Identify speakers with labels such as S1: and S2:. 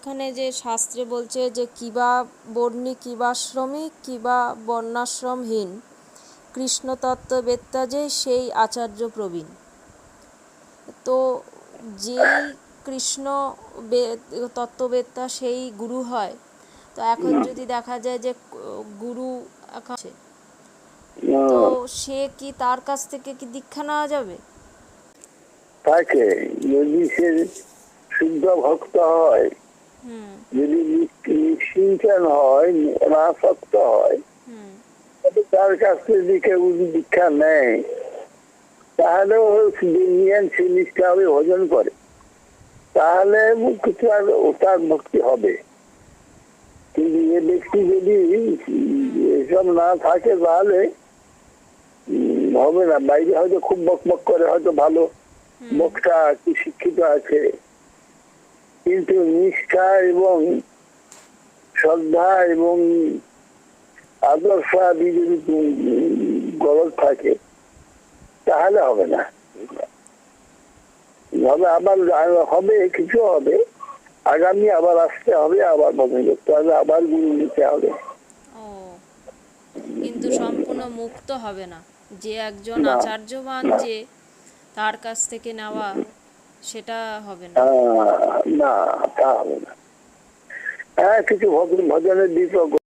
S1: এখানে যে শাস্ত্রে বলছে যে কিবা বর্ণী কিবা শ্রমিক কিবা বর্ণাশ্রমহীন কৃষ্ণতত্ত্ববেত্তা যে সেই আচার্য প্রবীণ। তো যেই কৃষ্ণ তত্ত্ববেত্তা সেই গুরু হয়। তো এখন যদি দেখা যায় যে গুরু আছে, তো সে কি তার কাছ থেকে কি দীক্ষা নেওয়া যাবে?
S2: তাকে যদি সে শুদ্ধ ভক্ত হয়, যদি নিশ্চিন্তন হয়, অনাসক্ত হয়, তার কাছ থেকে যদি দীক্ষা নেয় তাহলে সে নিষ্ঠাভাবে ভজন করে, তাহলে তার মুক্তি হবে। কিন্তু এ ব্যক্তি যদি এসব না থাকে তাহলে হবে না। বাইরে হয়তো খুব বকবক করে, হয়তো ভালো বক্তা কি শিক্ষিত আছে, কিন্তু নিষ্ঠা এবং শ্রদ্ধা এবং আদর্শ আদি যদি গলদ থাকে তাহলে হবে না। আবার হবে, কিছু হবে, আগামী আবার আসতে হবে, আবার ভজন করতে হবে, আবার গুরু নিতে হবে।
S1: কিন্তু সম্পূর্ণ মুক্ত হবে না। যে একজন আচার্যবান যে তার কাছ থেকে নেওয়া, সেটা হবে না।
S2: না, তা হবে না। হ্যাঁ, কিছু ভজনের দিক